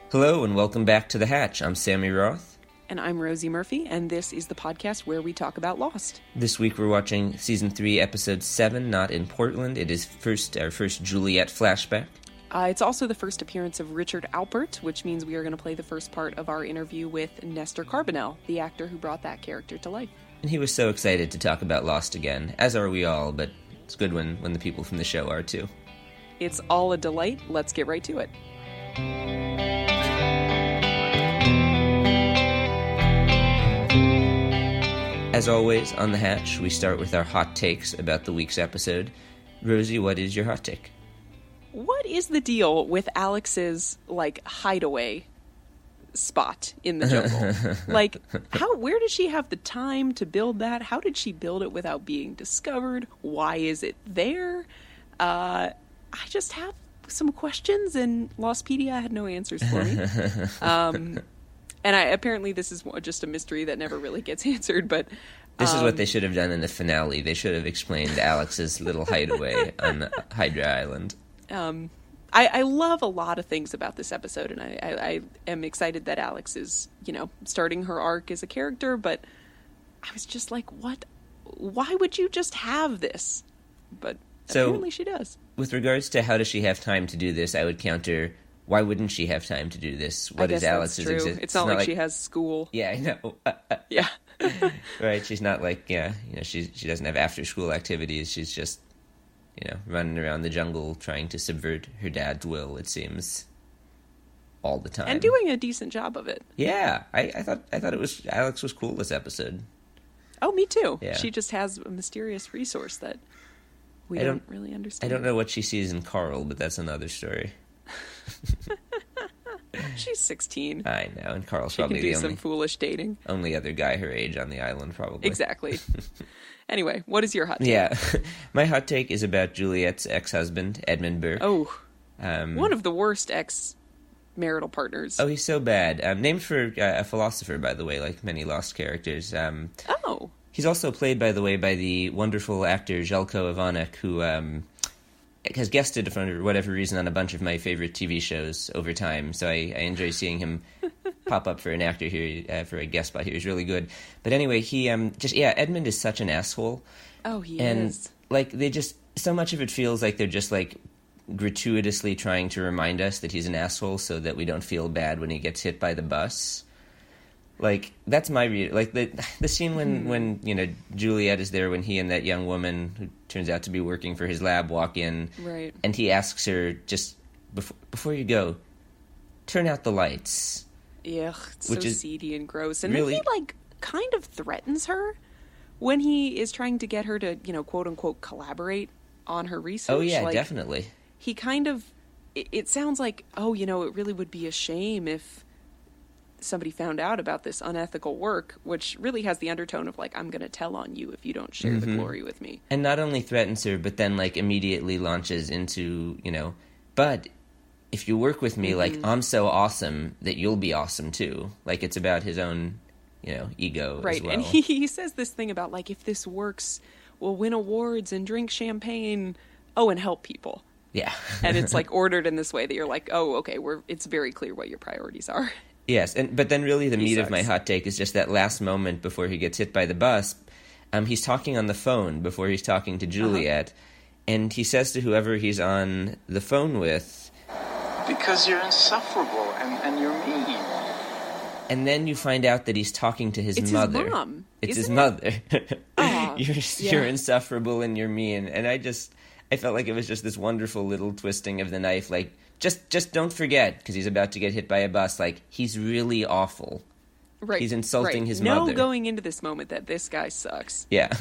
Hello and welcome back to The Hatch. I'm Sammy Roth. And I'm Rosie Murphy, and this is the podcast where we talk about Lost. This week we're watching Season 3, Episode 7, Not in Portland. It is our first Juliet flashback. It's also the first appearance of Richard Alpert, which means we are going to play the first part of our interview with Néstor Carbonell, the actor who brought that character to life. And he was so excited to talk about Lost again, as are we all, but it's good when the people from the show are too. It's all a delight. Let's get right to it. As always, on The Hatch, we start with our hot takes about the week's episode. Rosie, what is your hot take? What is the deal with Alex's, hideaway spot in the jungle? Where did she have the time to build that? How did she build it without being discovered? Why is it there? I just have some questions, and Lostpedia had no answers for me. And apparently this is just a mystery that never really gets answered, but... This is what they should have done in the finale. They should have explained Alex's little hideaway on Hydra Island. I love a lot of things about this episode, and I am excited that Alex is, starting her arc as a character, but I was just like, what? Why would you just have this? But apparently she does. With regards to how does she have time to do this, I would counter... Why wouldn't she have time to do this? What is Alex's existence? It's not like she has school. Yeah, I know. Yeah. Right, she's not she doesn't have after-school activities. She's just, running around the jungle trying to subvert her dad's will, it seems, all the time. And doing a decent job of it. Yeah, I thought Alex was cool this episode. Oh, me too. Yeah. She just has a mysterious resource that we don't really understand. I don't know what she sees in Carl, but that's another story. She's 16. I know, and Carl's she probably can do the some foolish dating. Only other guy her age on the island, probably. Exactly. Anyway, what is your hot take? Yeah, my hot take is about Juliet's ex-husband, Edmund Burke. Oh, one of the worst ex-marital partners. Oh, he's so bad. Named for a philosopher, by the way, like many Lost characters. Oh. He's also played, by the way, by the wonderful actor Željko Ivanek, who... has guested for whatever reason on a bunch of my favorite TV shows over time, so I enjoy seeing him pop up for an actor here, for a guest spot here. He's really good. But anyway, he Edmund is such an asshole. Oh, he is. And, they just, so much of it feels like they're just, gratuitously trying to remind us that he's an asshole so that we don't feel bad when he gets hit by the bus. That's my read. The scene when Juliet is there when he and that young woman who turns out to be working for his lab walk in, right? And he asks her, just before you go, turn out the lights. Yeah, it's so seedy and gross. And really, then he kind of threatens her when he is trying to get her to quote unquote collaborate on her research. Oh yeah, definitely. He kind of it sounds like it really would be a shame if somebody found out about this unethical work, which really has the undertone of I'm going to tell on you if you don't share the glory with me. And not only threatens her, but then immediately launches into, but if you work with me, I'm so awesome that you'll be awesome too. It's about his own, ego right. as well. And he says this thing about if this works, we'll win awards and drink champagne. Oh, and help people. Yeah. And it's ordered in this way that you're oh, okay, it's very clear what your priorities are. Yes, but then really the meat of my hot take is just that last moment before he gets hit by the bus. He's talking on the phone before he's talking to Juliet, and he says to whoever he's on the phone with... Because you're insufferable, and you're mean. And then you find out that he's talking to his mother. His mom. It's his mother. You're insufferable and you're mean. And I felt like it was just this wonderful little twisting of the knife, Just don't forget, because he's about to get hit by a bus, he's really awful. Right. He's insulting his mother. No going into this moment that this guy sucks. Yeah.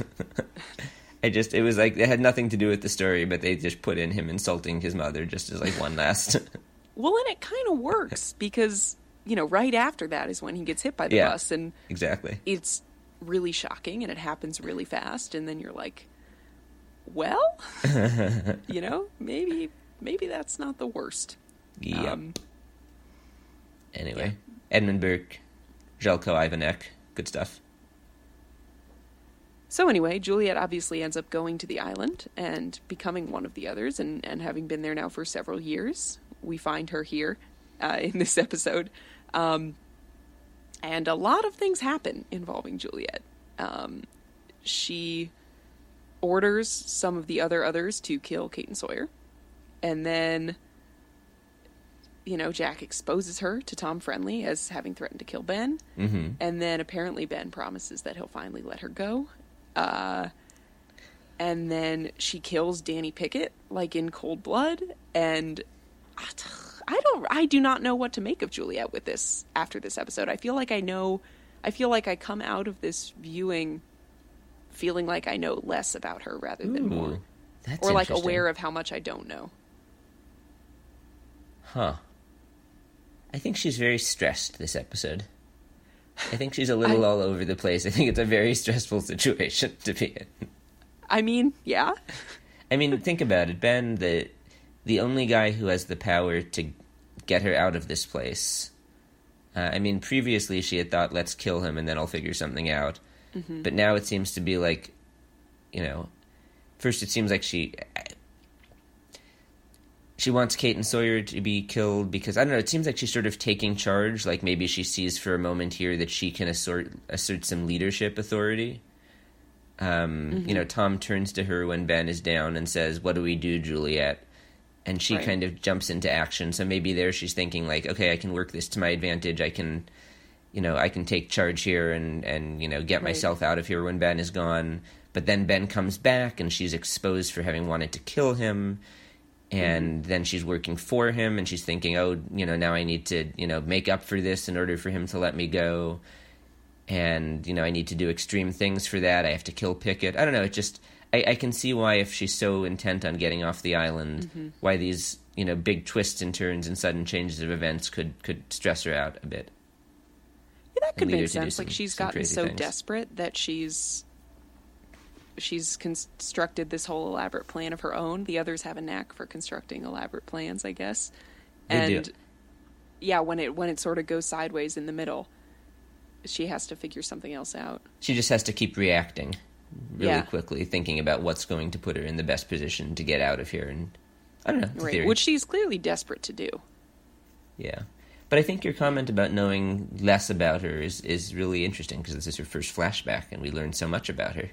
It was it had nothing to do with the story, but they just put in him insulting his mother just as one last. Well, and it kind of works, because, right after that is when he gets hit by the bus. And exactly. It's really shocking, and it happens really fast, and then you're well, maybe that's not the worst. Yep. Anyway, yeah. Edmund Burke, Željko Ivanek, good stuff. So anyway, Juliet obviously ends up going to the island and becoming one of the others, and having been there now for several years, we find her here. in this episode. And a lot of things happen involving Juliet. She orders some of the others to kill Kate and Sawyer. And then, Jack exposes her to Tom Friendly as having threatened to kill Ben. Mm-hmm. And then apparently Ben promises that he'll finally let her go. And then she kills Danny Pickett, like, in cold blood. And I do not know what to make of Juliet with this after this episode. I feel like I come out of this viewing feeling like I know less about her rather than more. That's or like aware of how much I don't know. Huh. I think she's very stressed this episode. I think she's a little all over the place. I think it's a very stressful situation to be in. I mean, yeah. I mean, think about it. Ben, the only guy who has the power to get her out of this place. Previously she had thought, let's kill him and then I'll figure something out. Mm-hmm. But now it seems to be like, first it seems like she wants Kate and Sawyer to be killed because, I don't know, it seems like she's sort of taking charge. Like maybe she sees for a moment here that she can assert some leadership authority. Tom turns to her when Ben is down and says, "What do we do, Juliet?" And she kind of jumps into action. So maybe there she's thinking like, okay, I can work this to my advantage. I can take charge here and get myself out of here when Ben is gone. But then Ben comes back and she's exposed for having wanted to kill him. And then she's working for him and she's thinking, oh, now I need to, make up for this in order for him to let me go. And, I need to do extreme things for that. I have to kill Pickett. I don't know. It just, I can see why if she's so intent on getting off the island, why these, big twists and turns and sudden changes of events could stress her out a bit. Yeah, that could make sense. Like she's gotten so desperate that she's constructed this whole elaborate plan of her own. The others have a knack for constructing elaborate plans, I guess. They do. Yeah, when it sort of goes sideways in the middle, she has to figure something else out. She just has to keep reacting really quickly, thinking about what's going to put her in the best position to get out of here. And I don't know, theory. Which she's clearly desperate to do. Yeah. But I think your comment about knowing less about her is really interesting because this is her first flashback and we learned so much about her.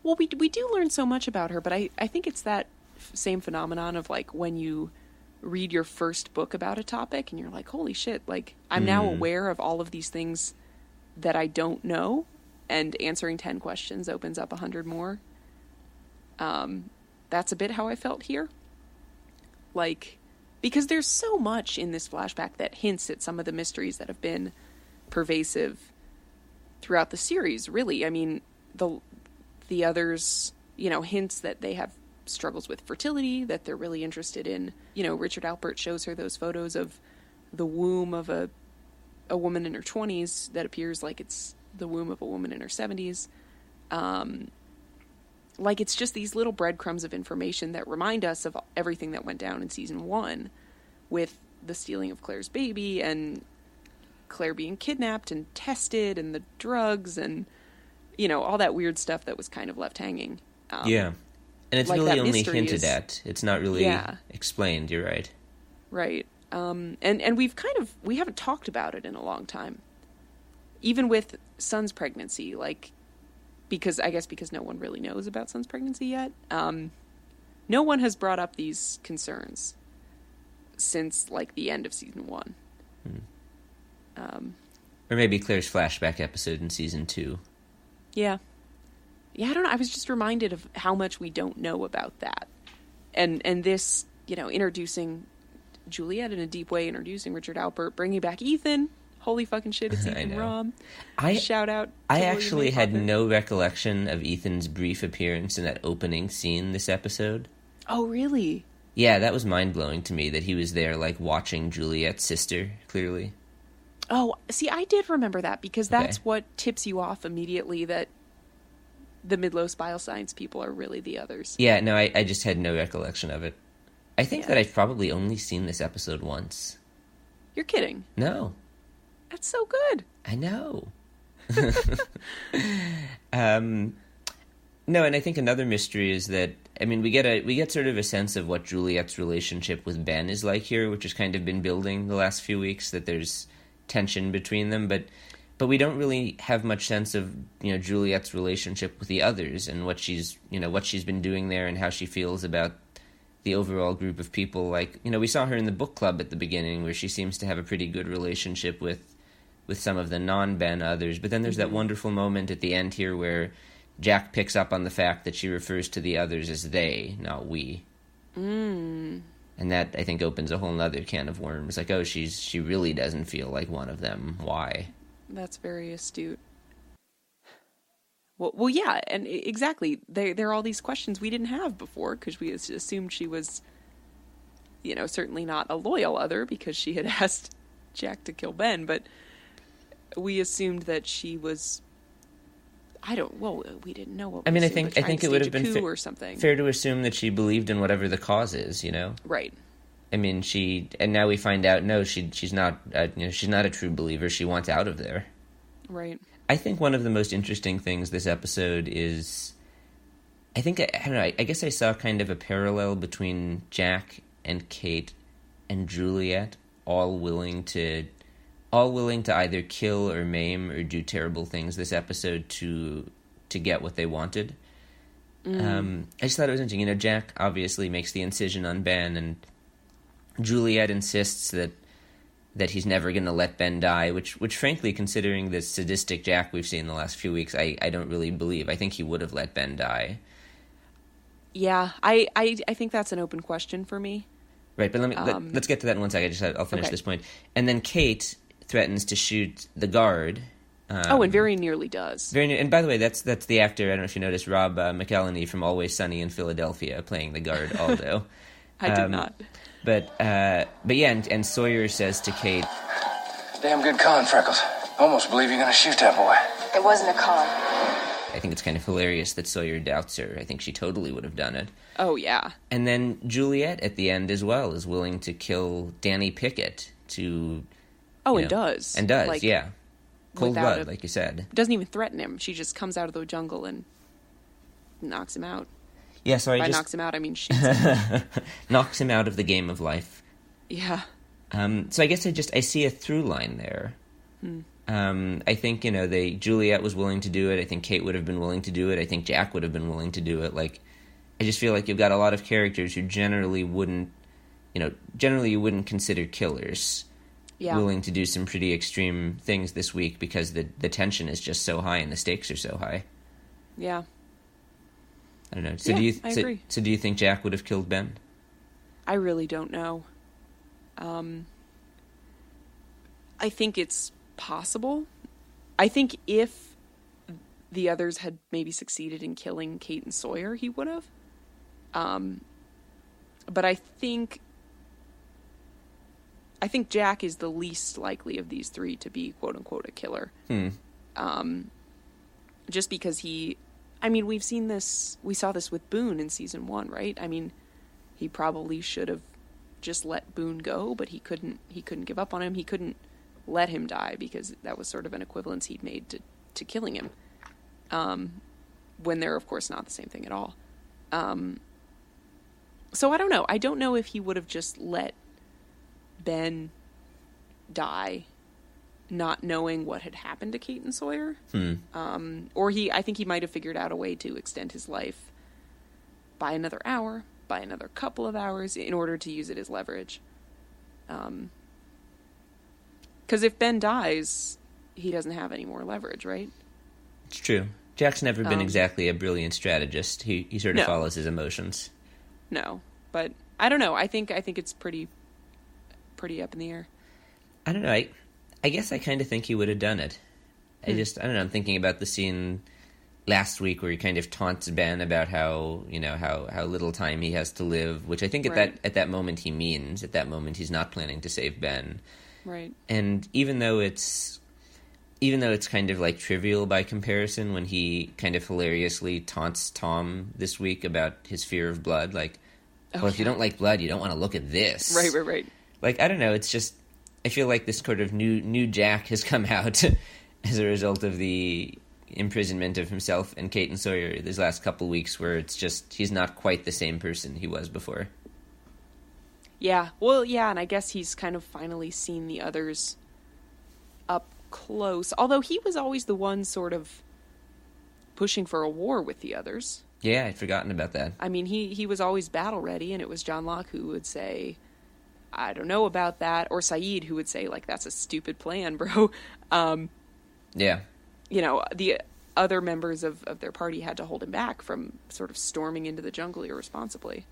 Well, we do learn so much about her, but I think it's that same phenomenon of like when you read your first book about a topic and you're like, holy shit, like I'm now aware of all of these things that I don't know, and answering 10 questions opens up 100 more. That's a bit how I felt here. Like, because there's so much in this flashback that hints at some of the mysteries that have been pervasive throughout the series, really. I mean, the others, hints that they have struggles with fertility, that they're really interested in, Richard Alpert shows her those photos of the womb of a woman in her 20s that appears like it's the womb of a woman in her 70s. Like it's just these little breadcrumbs of information that remind us of everything that went down in season 1 with the stealing of Claire's baby and Claire being kidnapped and tested and the drugs and, all that weird stuff that was kind of left hanging. Yeah. And it's like really only hinted at. It's not really explained. You're right. Right. And we haven't talked about it in a long time. Even with Sun's pregnancy, like, because no one really knows about Sun's pregnancy yet. No one has brought up these concerns since like the end of season 1. Or maybe Claire's flashback episode in season 2. Yeah. Yeah, I don't know. I was just reminded of how much we don't know about that. And this, introducing Juliet in a deep way, introducing Richard Alpert, bringing back Ethan. Holy fucking shit, it's Ethan Rom. Shout out. I actually had no recollection of Ethan's brief appearance in that opening scene this episode. Oh, really? Yeah, that was mind-blowing to me that he was there, like, watching Juliet's sister, clearly. Oh, see, I did remember that because that's what tips you off immediately that the Midlos Bioscience people are really the others. Yeah, no, I just had no recollection of it. I think that I've probably only seen this episode once. You're kidding. No. That's so good. I know. No, and I think another mystery is that, I mean, we get sort of a sense of what Juliet's relationship with Ben is like here, which has kind of been building the last few weeks, that there's tension between them, but we don't really have much sense of, Juliet's relationship with the others and what she's been doing there and how she feels about the overall group of people. Like, we saw her in the book club at the beginning where she seems to have a pretty good relationship with some of the non-Ben others, but then there's that wonderful moment at the end here where Jack picks up on the fact that she refers to the others as they, not we. And that, I think, opens a whole nother can of worms. Like, oh, she really doesn't feel like one of them. Why? That's very astute. Well, yeah, and exactly. There are all these questions we didn't have before because we assumed she was, certainly not a loyal other because she had asked Jack to kill Ben, but we assumed that she was... we didn't know what. I mean, I think it would have been or something. Fair to assume that she believed in whatever the cause is, Right. I mean, and now we find out, no, she's not. She's not a true believer. She wants out of there. Right. I think one of the most interesting things this episode is, I don't know. I guess I saw kind of a parallel between Jack and Kate and Juliet, all willing to either kill or maim or do terrible things this episode to get what they wanted. I just thought it was interesting. Jack obviously makes the incision on Ben, and Juliet insists that he's never going to let Ben die, which frankly, considering the sadistic Jack we've seen the last few weeks, I don't really believe. I think he would have let Ben die. Yeah, I think that's an open question for me. Right, but let's get to that in 1 second. I'll finish this point. And then Kate threatens to shoot the guard. And very nearly does. And by the way, that's the actor, I don't know if you noticed, Rob McElhenney from Always Sunny in Philadelphia, playing the guard, Aldo. I did not. But yeah, and Sawyer says to Kate, "Damn good con, Freckles. Almost believe you're gonna shoot that boy." It wasn't a con. I think it's kind of hilarious that Sawyer doubts her. I think she totally would have done it. Oh, yeah. And then Juliet, at the end as well, is willing to kill Danny Pickett to... and does. And does, like, yeah. Cold blood, like you said. Doesn't even threaten him. She just comes out of the jungle and knocks him out. Yeah, so By knocks him out, I mean shoots him. Knocks him out of the game of life. Yeah. So I guess I see a through line there. I think, Juliet was willing to do it. I think Kate would have been willing to do it. I think Jack would have been willing to do it. Like, I just feel like you've got a lot of characters who generally you wouldn't consider killers. Yeah. Willing to do some pretty extreme things this week because the tension is just so high and the stakes are so high. Yeah. I don't know. So I agree. So do you think Jack would have killed Ben? I really don't know. I think it's possible. I think if the others had maybe succeeded in killing Kate and Sawyer, he would have. But I think Jack is the least likely of these three to be quote unquote a killer. Just because we've seen this, we saw this with Boone in season 1, right? I mean, he probably should have just let Boone go, but he couldn't give up on him. He couldn't let him die because that was sort of an equivalence he'd made to killing him. When they're, of course, not the same thing at all. So I don't know. I don't know if he would have just let Ben die, not knowing what had happened to Kate and Sawyer. Or I think he might have figured out a way to extend his life by another hour, by another couple of hours, in order to use it as leverage. Because if Ben dies, he doesn't have any more leverage, right? It's true. Jack's never been exactly a brilliant strategist. He sort of follows his emotions. No, but I don't know. I think it's pretty up in the air. I don't know. I guess I kind of think he would have done it. I don't know. I'm thinking about the scene last week where he kind of taunts Ben about how little time he has to live, which I think at that moment he means. At that moment he's not planning to save Ben. Right. And even though it's kind of like trivial by comparison when he kind of hilariously taunts Tom this week about his fear of blood, like, if you don't like blood, you don't want to look at this. Right. Like, I don't know, it's just, I feel like this sort of new Jack has come out as a result of the imprisonment of himself and Kate and Sawyer these last couple weeks, where it's just he's not quite the same person he was before. Yeah, well, yeah, and I guess he's kind of finally seen the others up close. Although he was always the one sort of pushing for a war with the others. Yeah, I'd forgotten about that. I mean, he was always battle ready, and it was John Locke who would say, I don't know about that, or Saeed who would say, like, that's a stupid plan, bro. Yeah. You know, the other members of their party had to hold him back from sort of storming into the jungle irresponsibly.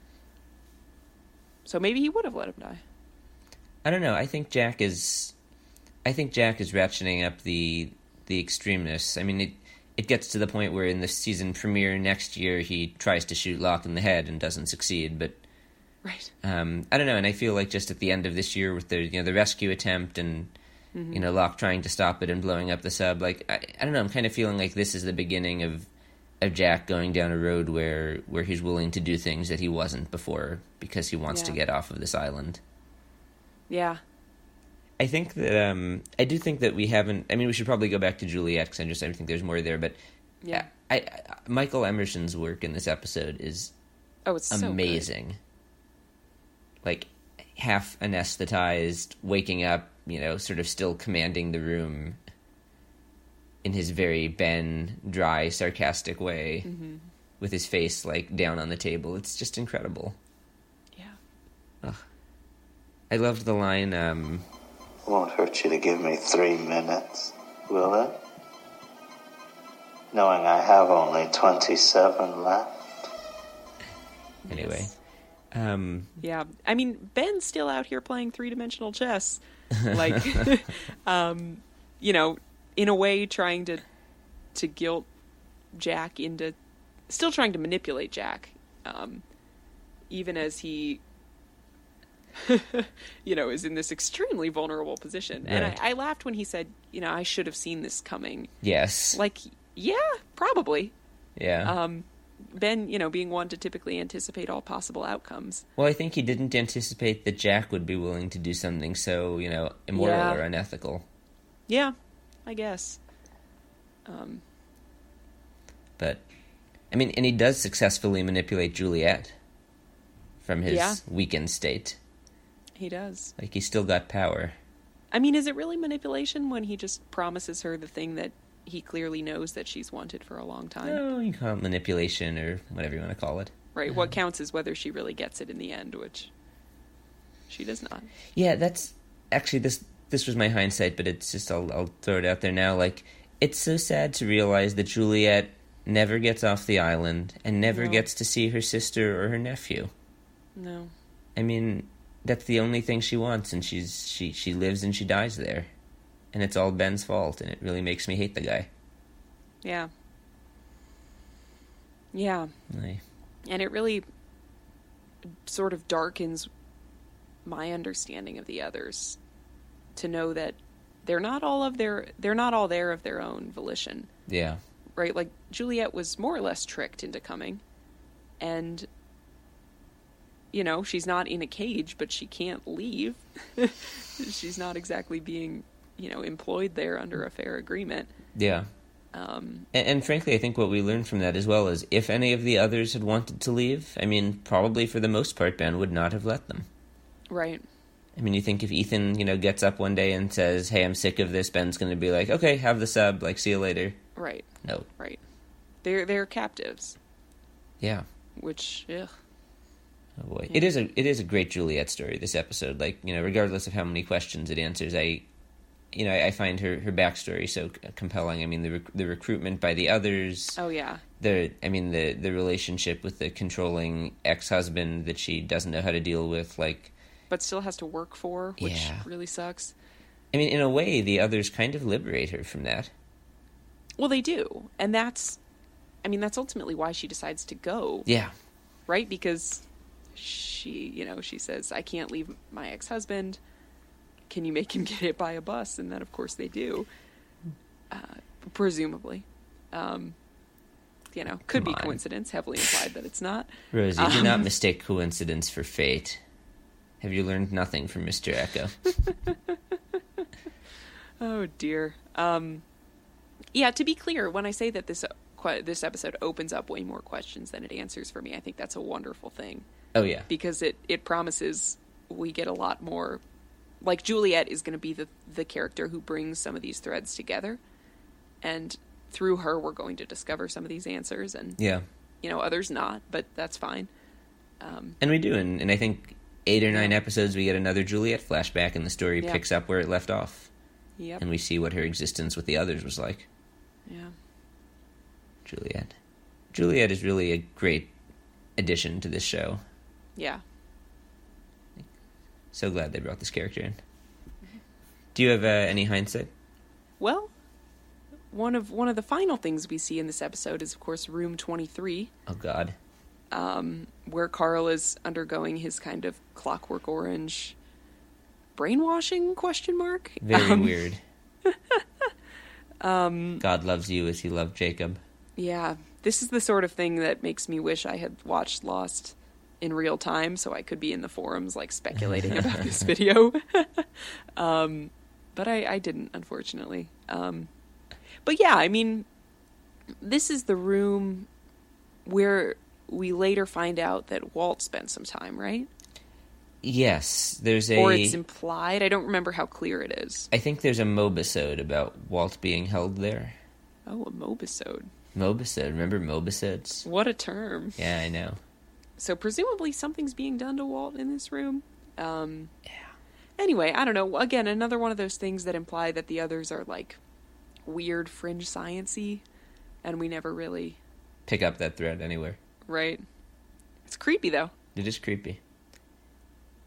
So maybe he would have let him die. I don't know. I think Jack is ratcheting up the extremeness. I mean, it gets to the point where in the season premiere next year he tries to shoot Locke in the head and doesn't succeed. But right. I don't know. And I feel like just at the end of this year with the rescue attempt and Locke trying to stop it and blowing up the sub, like I don't know. I'm kind of feeling like this is the beginning of Jack going down a road where he's willing to do things that he wasn't before because he wants to get off of this island. Yeah. I think that I do think that we haven't. I mean, we should probably go back to Juliet because I think there's more there. But yeah, Michael Emerson's work in this episode is it's amazing. So good. Like half anesthetized, waking up, sort of still commanding the room in his very Ben, dry, sarcastic way, with his face like down on the table. It's just incredible. Yeah. Ugh. I loved the line. Won't hurt you to give me 3 minutes, will it? Knowing I have only 27 left. Anyway. Yeah. I mean, Ben's still out here playing 3-dimensional chess. Like, in a way trying to guilt Jack into... Still trying to manipulate Jack. Even as he... is in this extremely vulnerable position. Right. And I laughed when he said, I should have seen this coming. Yes. Like, yeah, probably. Yeah. Ben, being one to typically anticipate all possible outcomes. Well, I think he didn't anticipate that Jack would be willing to do something so, immoral or unethical. Yeah, I guess. But, I mean, and he does successfully manipulate Juliet from his weakened state. He does. Like, he's still got power. I mean, is it really manipulation when he just promises her the thing that he clearly knows that she's wanted for a long time? No, you call it manipulation or whatever you want to call it. Right, what counts is whether she really gets it in the end, which she does not. Yeah, that's... Actually, this was my hindsight, but it's just... I'll throw it out there now. Like, it's so sad to realize that Juliet never gets off the island and never gets to see her sister or her nephew. No. I mean... That's the only thing she wants, and she lives and she dies there. And it's all Ben's fault, and it really makes me hate the guy. Yeah. Yeah. Aye. And it really sort of darkens my understanding of the others to know that they're not all there of their own volition. Yeah. Right? Like, Juliet was more or less tricked into coming, and she's not in a cage, but she can't leave. She's not exactly being, employed there under a fair agreement. Yeah. And frankly, I think what we learned from that as well is if any of the others had wanted to leave, I mean, probably for the most part, Ben would not have let them. Right. I mean, you think if Ethan, gets up one day and says, hey, I'm sick of this, Ben's going to be like, okay, have the sub, like, see you later. Right. No. Right. They're captives. Yeah. Which, ugh. Oh boy, yeah. It is a great Juliet story. This episode, like regardless of how many questions it answers, I find her backstory so compelling. I mean, the recruitment by the others. Oh yeah. The relationship with the controlling ex-husband that she doesn't know how to deal with, like, but still has to work for, which really sucks. I mean, in a way, the others kind of liberate her from that. Well, they do, and that's ultimately why she decides to go. Yeah. Right, because she says, I can't leave my ex-husband. Can you make him get hit by a bus? And then, of course, they do. Presumably. Could be coincidence, heavily implied that it's not. Rosie, do not mistake coincidence for fate. Have you learned nothing from Mr. Echo? Oh, dear. Yeah, to be clear, when I say that this episode opens up way more questions than it answers for me, I think that's a wonderful thing. Oh, yeah. Because it promises we get a lot more... Like, Juliet is going to be the character who brings some of these threads together. And through her, we're going to discover some of these answers. And, others not, but that's fine. And we do. And I think 8 or 9 episodes, we get another Juliet flashback, and the story picks up where it left off. Yep. And we see what her existence with the others was like. Yeah. Juliet is really a great addition to this show. Yeah. So glad they brought this character in. Do you have any hindsight? Well, one of the final things we see in this episode is, of course, Room 23. Oh, God. Where Carl is undergoing his kind of Clockwork Orange brainwashing ? Very weird. God loves you as he loved Jacob. Yeah. This is the sort of thing that makes me wish I had watched Lost in real time so I could be in the forums like speculating about this video. But I didn't, unfortunately. But yeah, I mean, this is the room where we later find out that Walt spent some time, right? Yes, or it's implied. I don't remember how clear it is. I think there's a mobisode about Walt being held there. Oh, a mobisode. Mobisode. Remember mobisodes? What a term. Yeah, I know. So presumably something's being done to Walt in this room. Anyway, I don't know. Again, another one of those things that imply that the others are like weird fringe science-y, and we never really pick up that thread anywhere. Right. It's creepy, though. It is creepy.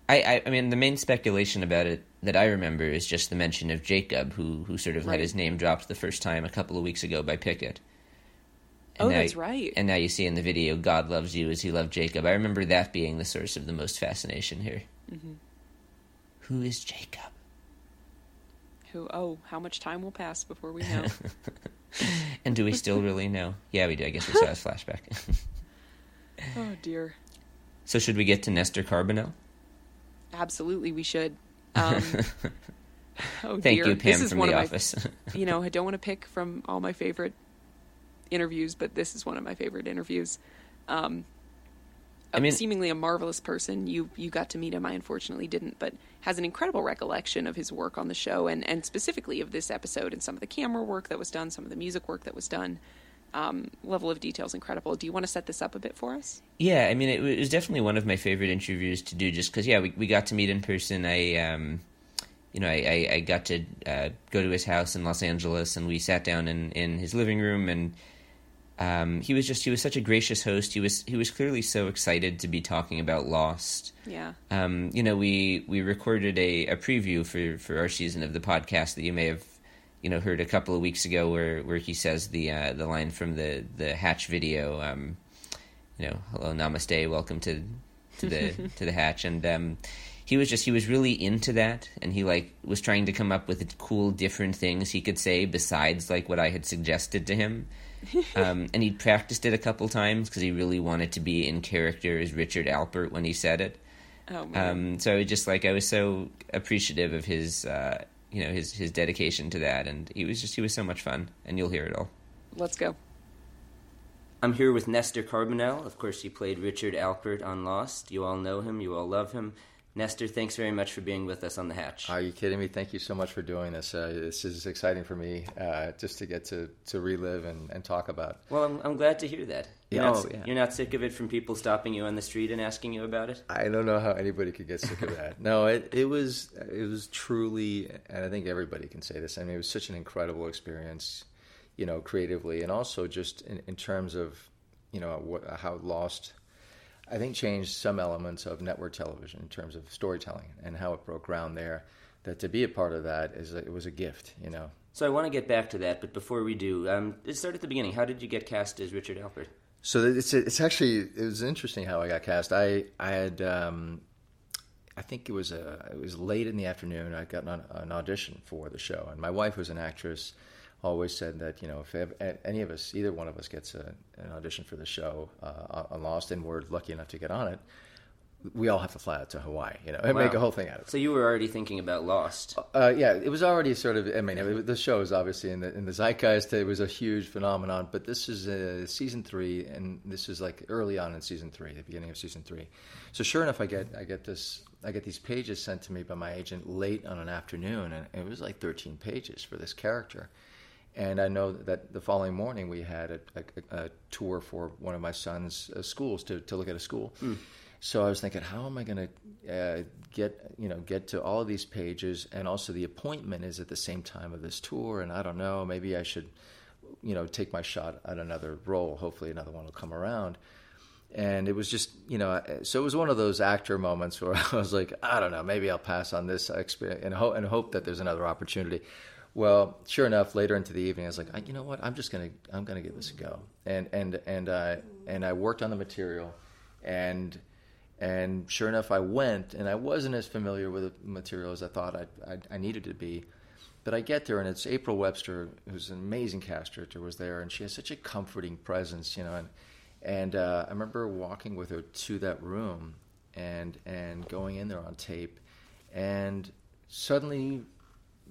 I mean, the main speculation about it that I remember is just the mention of Jacob, who sort of had his name dropped the first time a couple of weeks ago by Pickett. And that's right. And now you see in the video, God loves you as he loved Jacob. I remember that being the source of the most fascination here. Mm-hmm. Who is Jacob? How much time will pass before we know? And do we still really know? Yeah, we do. I guess we saw his flashback. Oh, dear. So should we get to Néstor Carbonell? Absolutely, we should. Thank you, Pam, this is from one The of Office. I don't want to pick from all my favorite interviews, but this is one of my favorite interviews. Seemingly a marvelous person. You got to meet him. I unfortunately didn't, but has an incredible recollection of his work on the show and specifically of this episode and some of the camera work that was done, some of the music work that was done. Level of detail is incredible. Do you want to set this up a bit for us? Yeah, I mean, it was definitely one of my favorite interviews to do just because, we got to meet in person. I got to go to his house in Los Angeles, and we sat down in his living room, and he was such a gracious host. He was clearly so excited to be talking about Lost. Yeah. We recorded a preview for our season of the podcast that you may have heard a couple of weeks ago where he says the line from the Hatch video, hello, namaste, welcome to the Hatch, and he was really into that, and he was trying to come up with cool different things he could say besides what I had suggested to him. And he'd practiced it a couple times because he really wanted to be in character as Richard Alpert when he said it. Oh man! So I was so appreciative of his his dedication to that, and he was so much fun, and you'll hear it all. Let's go. I'm here with Néstor Carbonell. Of course, he played Richard Alpert on Lost. You all know him. You all love him. Néstor, thanks very much for being with us on The Hatch. Are you kidding me? Thank you so much for doing this. This is exciting for me just to get to relive and talk about. Well, I'm glad to hear that. You're not sick of it from people stopping you on the street and asking you about it? I don't know how anybody could get sick of that. No, it was truly, and I think everybody can say this, I mean, it was such an incredible experience, creatively, and also just in terms of, how Lost, I think, changed some elements of network television in terms of storytelling and how it broke ground there. That to be a part of that it was a gift, So I want to get back to that, but before we do, let's start at the beginning. How did you get cast as Richard Alpert? So it's actually, it was interesting how I got cast. I had I think it was late in the afternoon. I got an audition for the show, and my wife was an actress. Always said that if any of us, either one of us, gets an audition for the show on Lost, and we're lucky enough to get on it, we all have to fly out to Hawaii, and make a whole thing out of it. So you were already thinking about Lost. Yeah, it was already sort of. I mean, the show is obviously in the zeitgeist. It was a huge phenomenon, but this is season 3, and this is like early on in season 3, the beginning of season 3. So sure enough, I get these pages sent to me by my agent late on an afternoon, and it was like 13 pages for this character. And I know that the following morning we had a tour for one of my son's schools to look at a school. So I was thinking, how am I going to get to all of these pages? And also the appointment is at the same time of this tour, and I don't know, maybe I should, take my shot at another role. Hopefully another one will come around. And it was just, so it was one of those actor moments where I was like, I don't know, maybe I'll pass on this experience and hope that there's another opportunity. Well, sure enough, later into the evening, I was like, you know what? I'm gonna give this a go. And I worked on the material, and sure enough, I went, and I wasn't as familiar with the material as I thought I needed to be. But I get there, and it's April Webster, who's an amazing cast director, was there, and she has such a comforting presence, And I remember walking with her to that room, and going in there on tape, and suddenly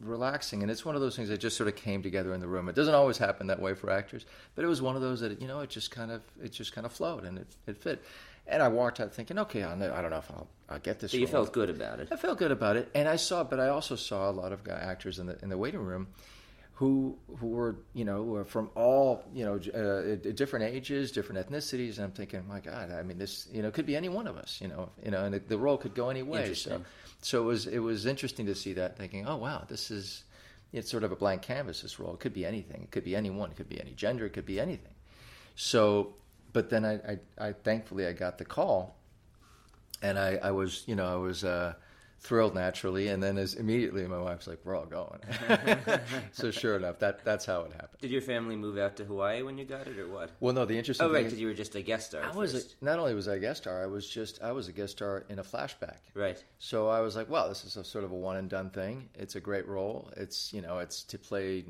relaxing. And it's one of those things that just sort of came together in the room. It doesn't always happen that way for actors, but it was one of those that it just kind of flowed, and it fit. And I walked out thinking, okay, I don't know if I'll get this. So you felt good about it. I felt good about it, and I also saw a lot of actors in the waiting room who were from all different ages, different ethnicities, and I'm thinking, my God, I mean, this could be any one of us, and the role could go any way. So it was interesting to see that, thinking, oh wow, it's sort of a blank canvas. This role, it could be anything, it could be anyone, it could be any gender, it could be anything. So, but then I thankfully I got the call, and I was thrilled naturally, and then immediately my wife's like, we're all going. So sure enough, that's how it happened. Did your family move out to Hawaii when you got it, or what? Well, no, the interesting thing because you were just a guest star. Not only was I a guest star, I was a guest star in a flashback. Right. So I was like, well, this is a sort of a one and done thing. It's a great role. It's to play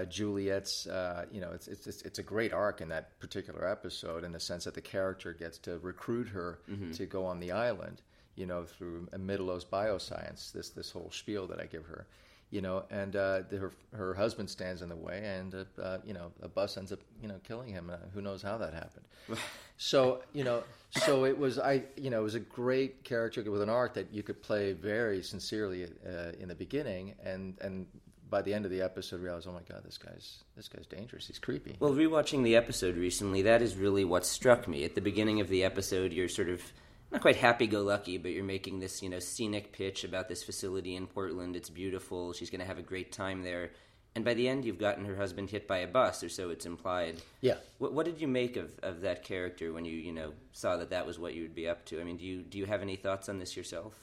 Juliet's, it's a great arc in that particular episode, in the sense that the character gets to recruit her to go on the island, through Middle's bioscience, this whole spiel that I give her, and her husband stands in the way, and a bus ends up killing him. Who knows how that happened? So it was it was a great character with an arc that you could play very sincerely in the beginning, and by the end of the episode, realized, oh my God, this guy's dangerous. He's creepy. Well, rewatching the episode recently, that is really what struck me. At the beginning of the episode, you're sort of not quite happy-go-lucky, but you're making this, scenic pitch about this facility in Portland. It's beautiful. She's going to have a great time there. And by the end, you've gotten her husband hit by a bus, or so it's implied. Yeah. What did you make of that character when you saw that was what you would be up to? I mean, do you have any thoughts on this yourself?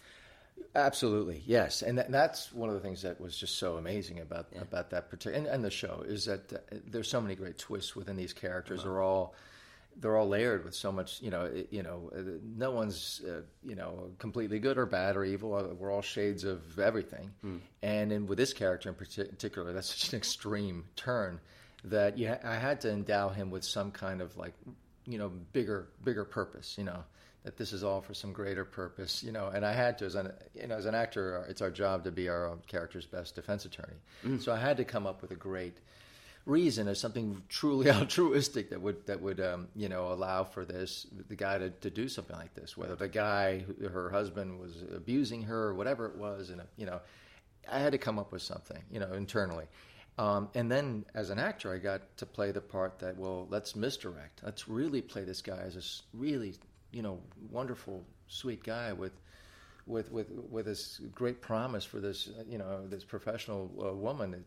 Absolutely, yes. And that's one of the things that was just so amazing about that particular and the show, is that there's so many great twists within these characters. They're all layered with so much, no one's, completely good or bad or evil. We're all shades of everything. And with this character in particular, that's such an extreme turn that I had to endow him with some kind of bigger purpose, that this is all for some greater purpose, and I had to, as an actor, it's our job to be our own character's best defense attorney. So I had to come up with a great reason, or something truly altruistic that would allow for the guy to do something like this, whether the guy, her husband, was abusing her or whatever it was, and I had to come up with something, internally. And then as an actor, I got to play the part that, well, let's misdirect. Let's really play this guy as a really, wonderful, sweet guy with this great promise for this, this professional woman,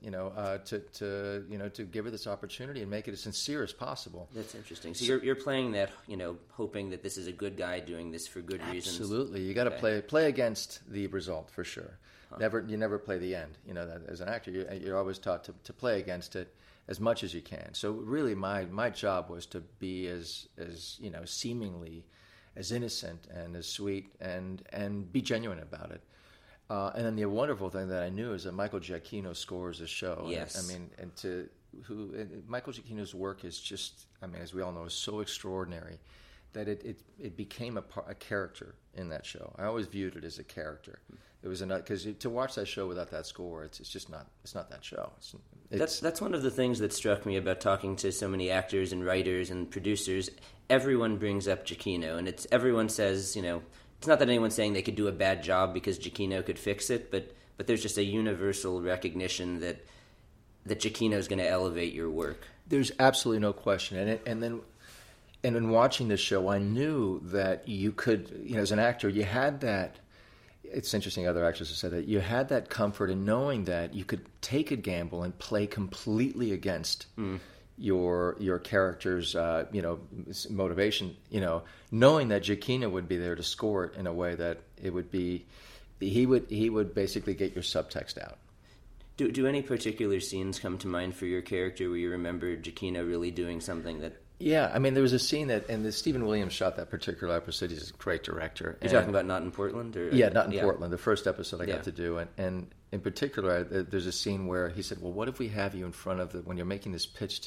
to give her this opportunity and make it as sincere as possible. That's interesting. So you're playing that, hoping that this is a good guy doing this for good reasons. Absolutely. You got to play against the result, for sure. You never play the end. That as an actor, you're always taught to play against it as much as you can. So really, my job was to be as seemingly as innocent and as sweet, and be genuine about it. And then the wonderful thing that I knew is that Michael Giacchino scores the show. Yes. Michael Giacchino's work is just, as we all know, is so extraordinary that it became a character in that show. I always viewed it as a character. It was because to watch that show without that score, it's just not that show. That's one of the things that struck me about talking to so many actors and writers and producers. Everyone brings up Giacchino, and everyone says, it's not that anyone's saying they could do a bad job because Giacchino could fix it, but there's just a universal recognition that Giacchino is going to elevate your work. There's absolutely no question, and in watching this show, I knew that you could, as an actor, you had that. It's interesting, other actors have said that you had that comfort in knowing that you could take a gamble and play completely against your character's, motivation. Knowing that Giacchino would be there to score it in a way that it would be, he would basically get your subtext out. Do any particular scenes come to mind for your character where you remember Giacchino really doing something that? Yeah, I mean, there was a scene and Stephen Williams shot that particular episode. He's a great director. You're talking about Not in Portland? Or? Yeah, Not in Portland, the first episode I got to do. And in particular, there's a scene where he said, well, what if we have you in front of when you're making this pitch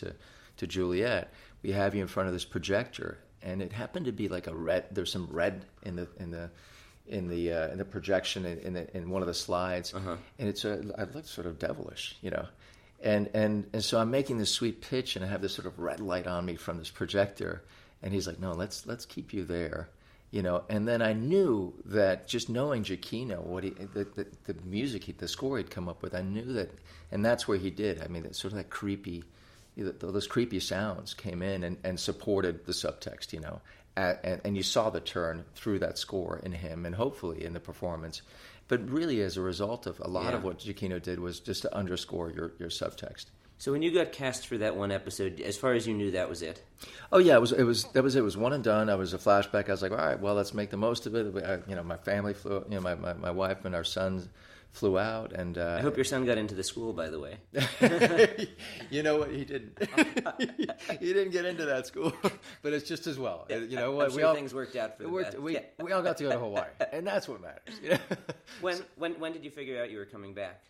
to Juliet, we have you in front of this projector. And it happened to be like there's some red in the projection in one of the slides. Uh-huh. And it looked sort of devilish, And so I'm making this sweet pitch, and I have this sort of red light on me from this projector, and he's like, "No, let's keep you there," And then I knew that just knowing Giacchino, the music, the score he'd come up with, I knew that, and that's where he did. I mean, it's sort of that creepy, those creepy sounds came in and supported the subtext, and you saw the turn through that score in him, and hopefully in the performance. But really, as a result of a lot of what Giacchino did was just to underscore your subtext. So when you got cast for that one episode, as far as you knew, that was it? Oh yeah, it was one and done. I was a flashback. I was like, all right, well, let's make the most of it. My family flew. My wife and our son flew out, and I hope your son got into the school, by the way. You know what? He didn't. He didn't get into that school, but it's just as well. I'm sure things worked out for the best. We all got to go to Hawaii, and that's what matters. When did you figure out you were coming back?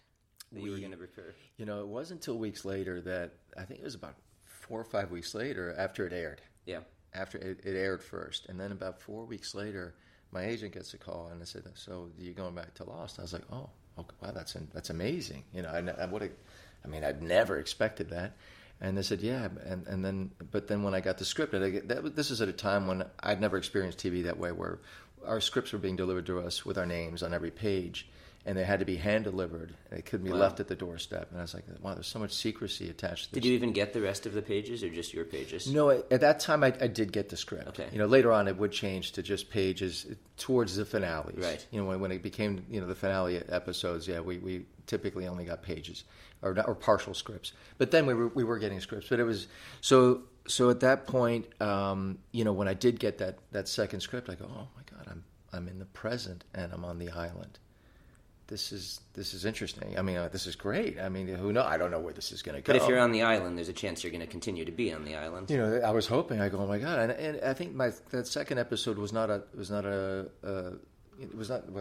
That you were going to recur? It wasn't until weeks later that I think it was about 4 or 5 weeks later after it aired. Yeah. After it aired first, and then about 4 weeks later, my agent gets a call and I said, "So are you going back to Lost?" I was like, "Oh, okay, wow, that's amazing." I'd never expected that. And they said, "Yeah," but then when I got the script, this is at a time when I'd never experienced TV that way, where our scripts were being delivered to us with our names on every page. And they had to be hand-delivered. They couldn't be left at the doorstep. And I was like, wow, there's so much secrecy attached to this. Did you even get the rest of the pages or just your pages? No, at that time I did get the script. Okay. Later on it would change to just pages towards the finales. Right. When it became, the finale episodes, we typically only got pages or partial scripts. But then we were getting scripts. But it was, so at that point, when I did get that second script, I go, oh my God, I'm in the present and I'm on the island. This is interesting. I mean, this is great. I mean, who knows? I don't know where this is going to go. But if you're on the island, there's a chance you're going to continue to be on the island. I was hoping. I go, oh my God! And I think that second episode was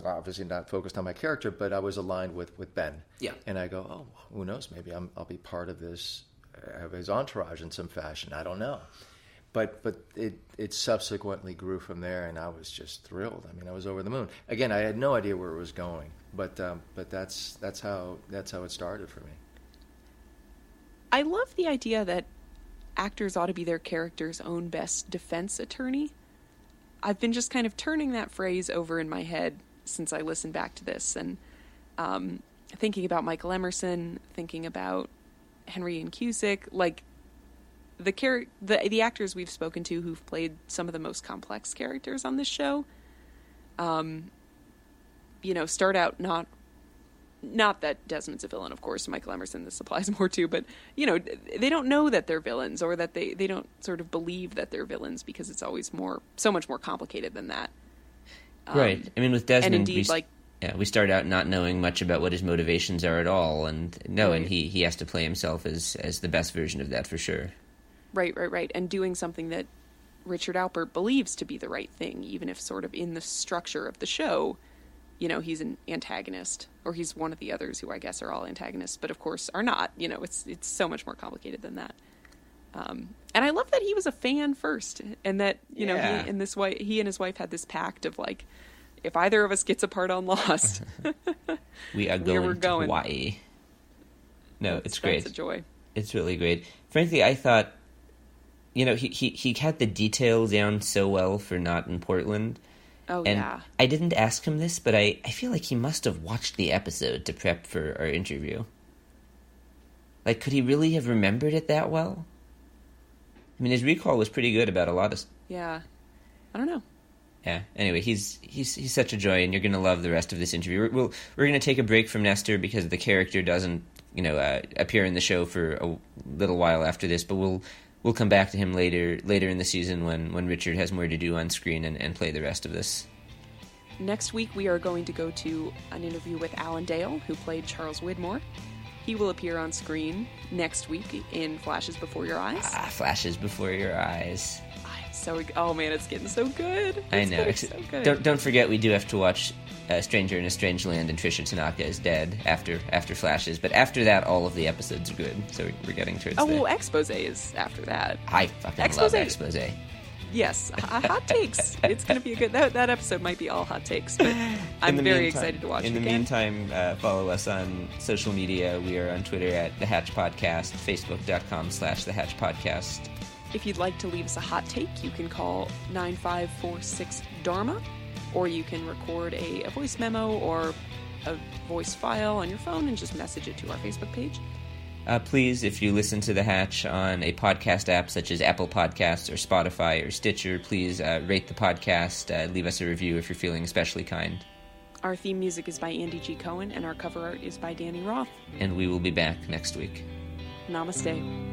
obviously not focused on my character, but I was aligned with Ben. Yeah. And I go, oh, who knows? Maybe I'll be part of this, of his entourage in some fashion. I don't know. But it subsequently grew from there, and I was just thrilled. I mean, I was over the moon. Again, I had no idea where it was going, but that's how it started for me. I love the idea that actors ought to be their character's own best defense attorney. I've been just kind of turning that phrase over in my head since I listened back to this, and thinking about Michael Emerson, thinking about Henry and Cusick, like. The actors we've spoken to who've played some of the most complex characters on this show, start out not that Desmond's a villain, of course, Michael Emerson this applies more to, but, they don't know that they're villains, or that they don't sort of believe that they're villains, because it's always so much more complicated than that. Right. I mean, with Desmond, and indeed, we start out not knowing much about what his motivations are at all, and he has to play himself as the best version of that for sure. Right. And doing something that Richard Alpert believes to be the right thing, even if sort of in the structure of the show, he's an antagonist, or he's one of the others who I guess are all antagonists, but of course are not. It's so much more complicated than that. And I love that he was a fan first, and that you know Yeah. he and his wife had this pact of like, if either of us gets a part on Lost, We are Where we're going to going. Hawaii. No, it's great. That's a joy. It's really great. Frankly, I thought, you know, he had the detail down so well for Not in Portland. Oh And yeah. I didn't ask him this, but I feel like he must have watched the episode to prep for our interview. Like, could he really have remembered it that well? I mean, his recall was pretty good about a lot of... Yeah. I don't know. Yeah. Anyway, he's such a joy, and you're going to love the rest of this interview. We're going to take a break from Nestor because the character doesn't, you know, appear in the show for a little while after this, but we'll come back to him later in the season when Richard has more to do on screen and play the rest of this. Next week we are going to go to an interview with Alan Dale, who played Charles Widmore. He will appear on screen next week in Flashes Before Your Eyes. Flashes before your eyes. Oh man, it's getting so good. I know. It's getting so good. Don't forget, we do have to watch Stranger in a Strange Land and Trisha Tanaka is Dead after Flashes. But after that, all of the episodes are good. So we're getting towards Oh, there. well, Expose is after that. I fucking Expose. love Expose. Yes, hot takes. It's going to be a good... That episode might be all hot takes, but I'm very excited to watch it In the again. meantime, follow us on social media. We are on Twitter at The Hatch Podcast, Facebook.com/The Hatch Podcast. If you'd like to leave us a hot take, you can call 9546-DHARMA, or you can record a voice memo or a voice file on your phone and just message it to our Facebook page. Please, if you listen to The Hatch on a podcast app such as Apple Podcasts or Spotify or Stitcher, please rate the podcast, leave us a review if you're feeling especially kind. Our theme music is by Andy G. Cohen, and our cover art is by Danny Roth. And we will be back next week. Namaste.